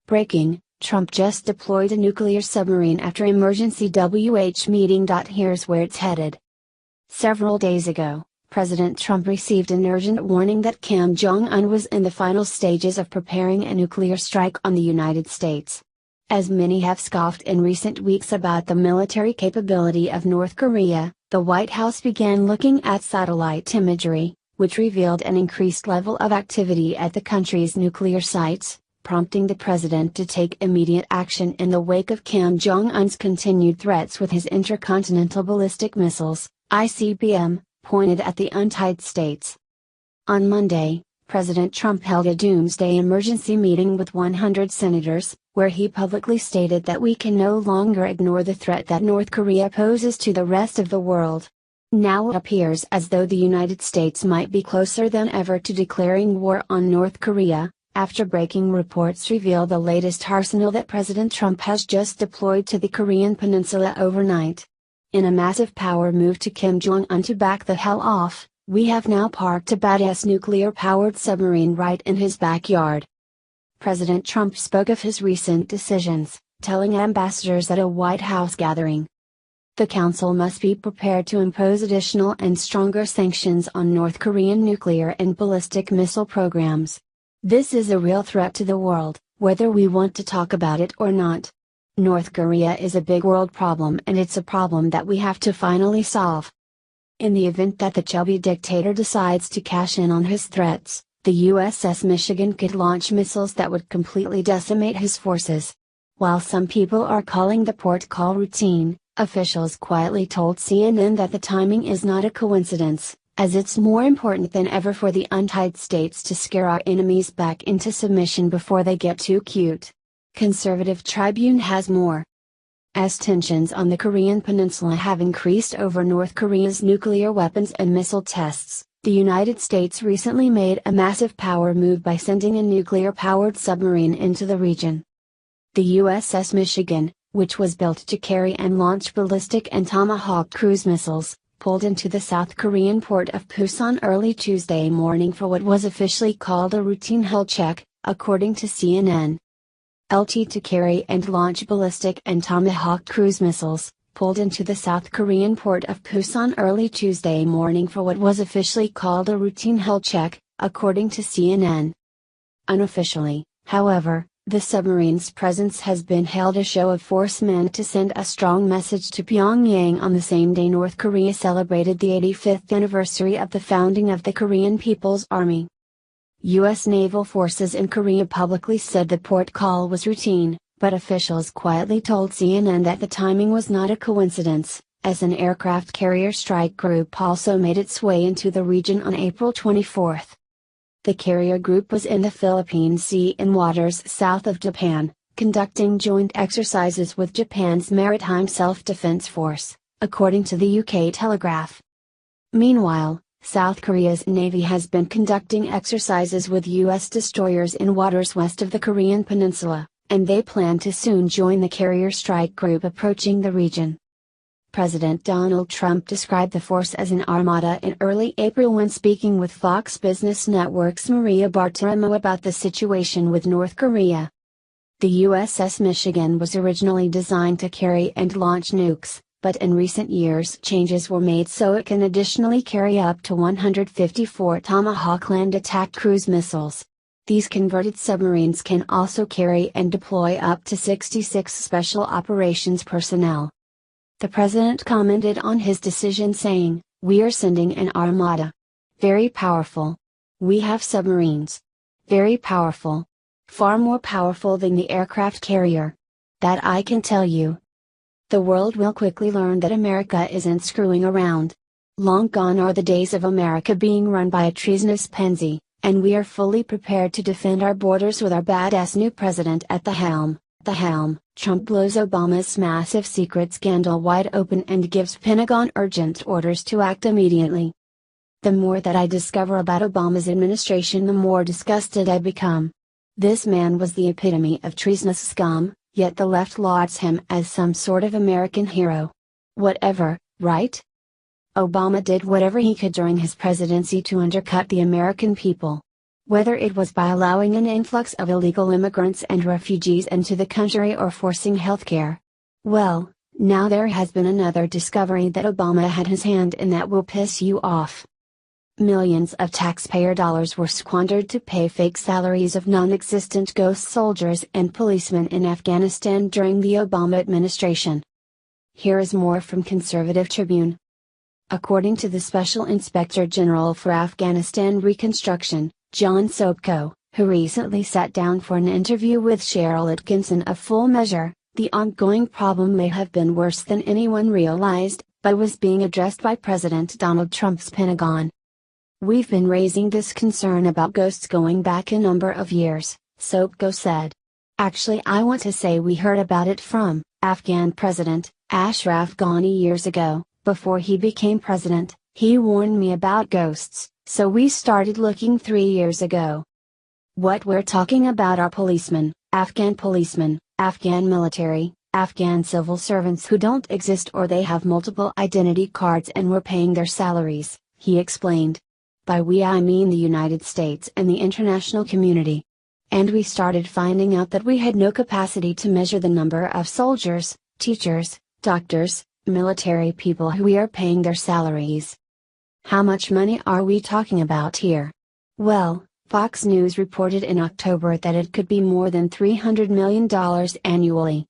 Breaking: Trump just deployed a nuclear submarine after emergency WH meeting. Here's where it's headed. Several days ago, President Trump received an urgent warning that Kim Jong-un was in the final stages of preparing a nuclear strike on the United States. As many have scoffed in recent weeks about the military capability of North Korea, the White House began looking at satellite imagery, which revealed an increased level of activity at the country's nuclear sites, prompting the president to take immediate action in the wake of Kim Jong-un's continued threats with his intercontinental ballistic missiles, ICBM, pointed at the United States. On Monday, President Trump held a doomsday emergency meeting with 100 senators, where he publicly stated that we can no longer ignore the threat that North Korea poses to the rest of the world. Now it appears as though the United States might be closer than ever to declaring war on North Korea, after breaking reports reveal the latest arsenal that President Trump has just deployed to the Korean peninsula overnight. In a massive power move to Kim Jong-un to back the hell off, we have now parked a badass nuclear-powered submarine right in his backyard. President Trump spoke of his recent decisions, telling ambassadors at a White House gathering. The Council must be prepared to impose additional and stronger sanctions on North Korean nuclear and ballistic missile programs. This is a real threat to the world, whether we want to talk about it or not. North Korea is a big world problem, and it's a problem that we have to finally solve. In the event that the chubby dictator decides to cash in on his threats, the USS Michigan could launch missiles that would completely decimate his forces. While some people are calling the port call routine, officials quietly told CNN that the timing is not a coincidence, as it's more important than ever for the United States to scare our enemies back into submission before they get too cute. Conservative Tribune has more. As tensions on the Korean peninsula have increased over North Korea's nuclear weapons and missile tests, the United States recently made a massive power move by sending a nuclear-powered submarine into the region. The USS Michigan, which was built to carry and launch ballistic and Tomahawk cruise missiles, pulled into the South Korean port of Pusan early Tuesday morning for what was officially called a routine hull check, according to CNN. LT to carry and launch ballistic and Tomahawk cruise missiles, pulled into the South Korean port of Pusan early Tuesday morning for what was officially called a routine hull check, according to CNN. Unofficially, however, the submarine's presence has been hailed a show of force meant to send a strong message to Pyongyang on the same day North Korea celebrated the 85th anniversary of the founding of the Korean People's Army. U.S. naval forces in Korea publicly said the port call was routine, but officials quietly told CNN that the timing was not a coincidence, as an aircraft carrier strike group also made its way into the region on April 24. The carrier group was in the Philippine Sea in waters south of Japan, conducting joint exercises with Japan's Maritime Self-Defense Force, according to the UK Telegraph. Meanwhile, South Korea's Navy has been conducting exercises with U.S. destroyers in waters west of the Korean peninsula, and they plan to soon join the carrier strike group approaching the region. President Donald Trump described the force as an armada in early April when speaking with Fox Business Network's Maria Bartiromo about the situation with North Korea. The USS Michigan was originally designed to carry and launch nukes, but in recent years changes were made so it can additionally carry up to 154 Tomahawk land attack cruise missiles. These converted submarines can also carry and deploy up to 66 special operations personnel. The president commented on his decision saying, "We are sending an armada. Very powerful. We have submarines. Very powerful. Far more powerful than the aircraft carrier. That I can tell you. The world will quickly learn that America isn't screwing around. Long gone are the days of America being run by a treasonous pansy, and we are fully prepared to defend our borders with our badass new president at the helm." The helm, Trump blows Obama's massive secret scandal wide open and gives Pentagon urgent orders to act immediately. The more that I discover about Obama's administration, the more disgusted I become. This man was the epitome of treasonous scum, yet the left lauds him as some sort of American hero. Whatever, right? Obama did whatever he could during his presidency to undercut the American people. Whether it was by allowing an influx of illegal immigrants and refugees into the country or forcing healthcare. Well, now there has been another discovery that Obama had his hand in that will piss you off. Millions of taxpayer dollars were squandered to pay fake salaries of non-existent ghost soldiers and policemen in Afghanistan during the Obama administration. Here is more from Conservative Tribune. According to the Special Inspector General for Afghanistan Reconstruction, John Sobko, who recently sat down for an interview with Cheryl Atkinson of Full Measure, the ongoing problem may have been worse than anyone realized, but was being addressed by President Donald Trump's Pentagon. We've been raising this concern about ghosts going back a number of years, Sobko said. Actually, I want to say we heard about it from Afghan President Ashraf Ghani years ago. Before he became president, he warned me about ghosts, so we started looking 3 years ago. What we're talking about are policemen, Afghan military, Afghan civil servants who don't exist or they have multiple identity cards and we're paying their salaries, he explained. By we I mean the United States and the international community. And we started finding out that we had no capacity to measure the number of soldiers, teachers, doctors, military people who we are paying their salaries. How much money are we talking about here? Well, Fox News reported in October that it could be more than $300 million annually.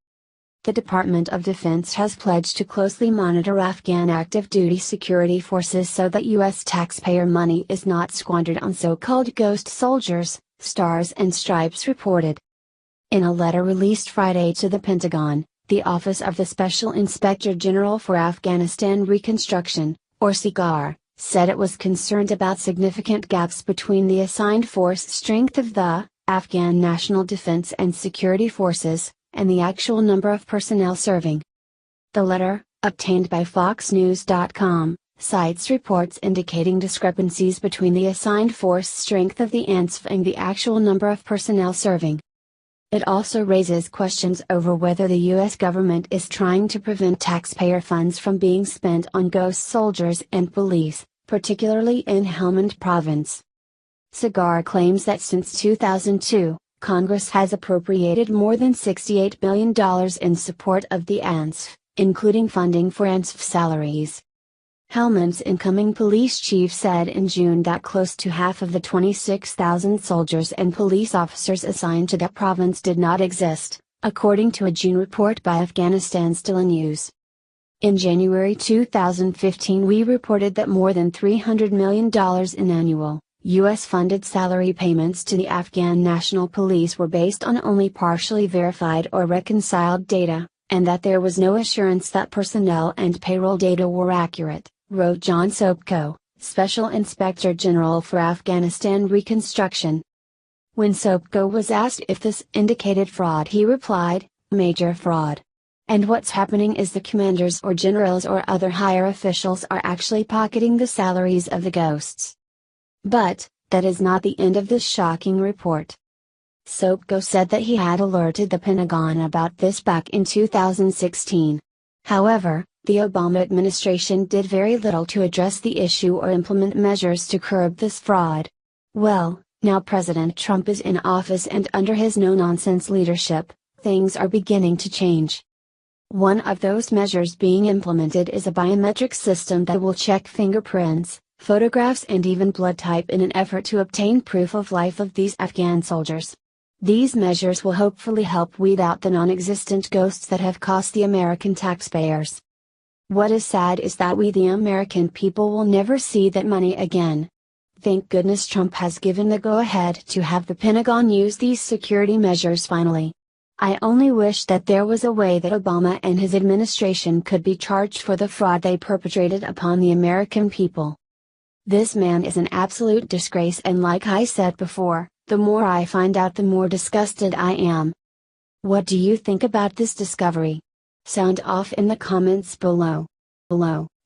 The Department of Defense has pledged to closely monitor Afghan active duty security forces so that U.S. taxpayer money is not squandered on so-called ghost soldiers, Stars and Stripes reported. In a letter released Friday to the Pentagon, the Office of the Special Inspector General for Afghanistan Reconstruction, or SIGAR, said it was concerned about significant gaps between the assigned force strength of the Afghan National Defense and Security Forces, and the actual number of personnel serving. The letter, obtained by FoxNews.com, cites reports indicating discrepancies between the assigned force strength of the ANSF and the actual number of personnel serving. It also raises questions over whether the U.S. government is trying to prevent taxpayer funds from being spent on ghost soldiers and police, particularly in Helmand Province. SIGAR claims that since 2002, Congress has appropriated more than $68 billion in support of the ANSF, including funding for ANSF salaries. Helmand's incoming police chief said in June that close to half of the 26,000 soldiers and police officers assigned to that province did not exist, according to a June report by Afghanistan's Daily News. In January 2015 we reported that more than $300 million in annual, U.S.-funded salary payments to the Afghan National Police were based on only partially verified or reconciled data, and that there was no assurance that personnel and payroll data were accurate, wrote John Sobko, Special Inspector General for Afghanistan Reconstruction. When Sobko was asked if this indicated fraud, he replied, "Major fraud. And what's happening is the commanders or generals or other higher officials are actually pocketing the salaries of the ghosts." But, that is not the end of this shocking report. Sobko said that he had alerted the Pentagon about this back in 2016. However, the Obama administration did very little to address the issue or implement measures to curb this fraud. Well, now President Trump is in office and under his no-nonsense leadership, things are beginning to change. One of those measures being implemented is a biometric system that will check fingerprints, photographs and even blood type in an effort to obtain proof of life of these Afghan soldiers. These measures will hopefully help weed out the non-existent ghosts that have cost the American taxpayers. What is sad is that we the American people will never see that money again. Thank goodness Trump has given the go-ahead to have the Pentagon use these security measures finally. I only wish that there was a way that Obama and his administration could be charged for the fraud they perpetrated upon the American people. This man is an absolute disgrace, and like I said before, the more I find out the more disgusted I am. What do you think about this discovery? Sound off in the comments below.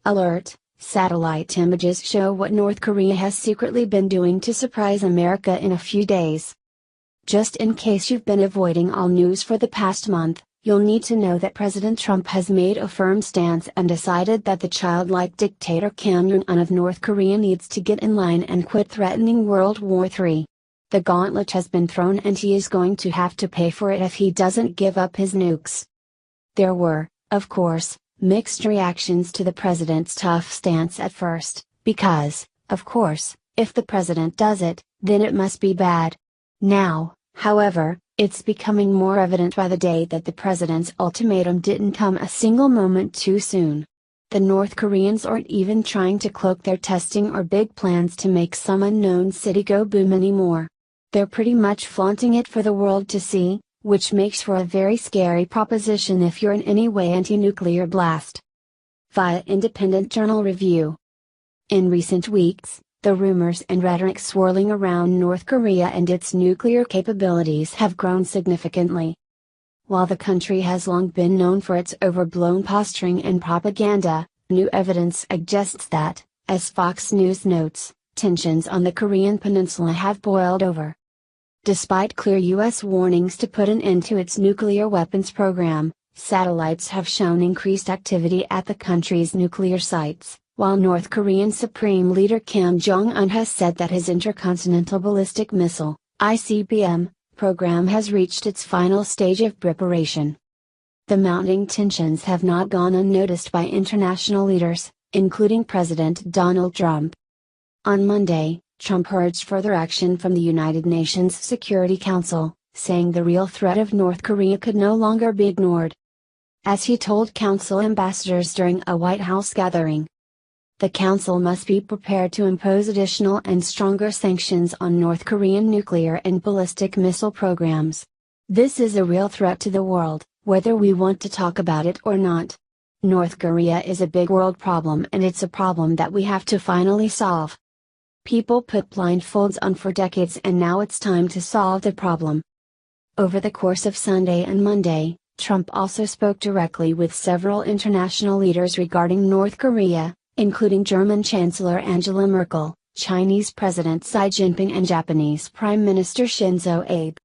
Alert, satellite images show what North Korea has secretly been doing to surprise America in a few days. Just in case you've been avoiding all news for the past month, you'll need to know that President Trump has made a firm stance and decided that the childlike dictator Kim Jong-un of North Korea needs to get in line and quit threatening World War III. The gauntlet has been thrown and he is going to have to pay for it if he doesn't give up his nukes. There were, of course, mixed reactions to the president's tough stance at first, because, of course, if the president does it, then it must be bad. Now, however, it's becoming more evident by the day that the president's ultimatum didn't come a single moment too soon. The North Koreans aren't even trying to cloak their testing or big plans to make some unknown city go boom anymore. They're pretty much flaunting it for the world to see, which makes for a very scary proposition if you're in any way anti-nuclear blast. Via Independent Journal Review. In recent weeks, the rumors and rhetoric swirling around North Korea and its nuclear capabilities have grown significantly. While the country has long been known for its overblown posturing and propaganda, new evidence suggests that, as Fox News notes, tensions on the Korean peninsula have boiled over. Despite clear U.S. warnings to put an end to its nuclear weapons program, satellites have shown increased activity at the country's nuclear sites, while North Korean Supreme Leader Kim Jong-un has said that his Intercontinental Ballistic Missile, ICBM, program has reached its final stage of preparation. The mounting tensions have not gone unnoticed by international leaders, including President Donald Trump. On Monday, Trump urged further action from the United Nations Security Council, saying the real threat of North Korea could no longer be ignored. As he told council ambassadors during a White House gathering, the council must be prepared to impose additional and stronger sanctions on North Korean nuclear and ballistic missile programs. This is a real threat to the world, whether we want to talk about it or not. North Korea is a big world problem and it's a problem that we have to finally solve. People put blindfolds on for decades and now it's time to solve the problem. Over the course of Sunday and Monday, Trump also spoke directly with several international leaders regarding North Korea, including German Chancellor Angela Merkel, Chinese President Xi Jinping and Japanese Prime Minister Shinzo Abe.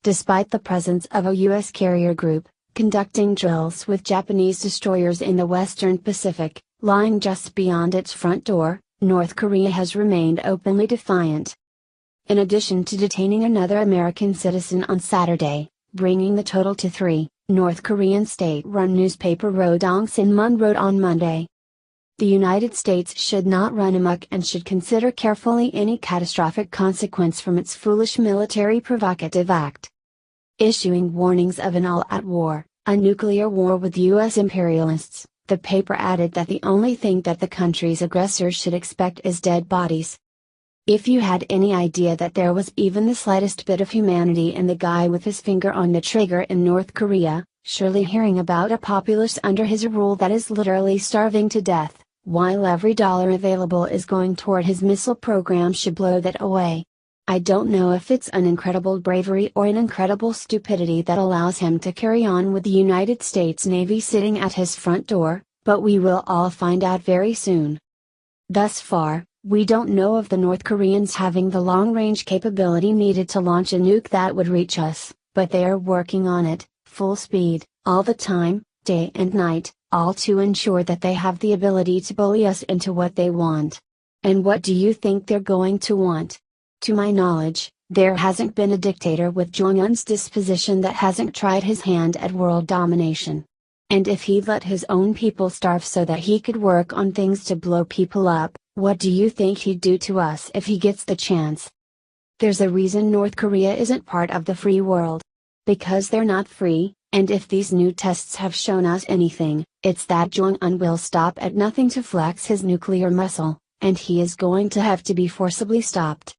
Despite the presence of a U.S. carrier group, conducting drills with Japanese destroyers in the Western Pacific, lying just beyond its front door, North Korea has remained openly defiant. In addition to detaining another American citizen on Saturday, bringing the total to 3, North Korean state-run newspaper Rodong Sinmun wrote on Monday. The United States should not run amok and should consider carefully any catastrophic consequence from its foolish military provocative act. Issuing warnings of an all-out war, a nuclear war with U.S. imperialists, the paper added that the only thing that the country's aggressors should expect is dead bodies. If you had any idea that there was even the slightest bit of humanity in the guy with his finger on the trigger in North Korea, surely hearing about a populace under his rule that is literally starving to death, while every dollar available is going toward his missile program should blow that away. I don't know if it's an incredible bravery or an incredible stupidity that allows him to carry on with the United States Navy sitting at his front door, but we will all find out very soon. Thus far, we don't know of the North Koreans having the long-range capability needed to launch a nuke that would reach us, but they are working on it, full speed, all the time, day and night, all to ensure that they have the ability to bully us into what they want. And what do you think they're going to want? To my knowledge, there hasn't been a dictator with Jong-un's disposition that hasn't tried his hand at world domination. And if he let his own people starve so that he could work on things to blow people up, what do you think he'd do to us if he gets the chance? There's a reason North Korea isn't part of the free world. Because they're not free, and if these new tests have shown us anything, it's that Jong-un will stop at nothing to flex his nuclear muscle, and he is going to have to be forcibly stopped.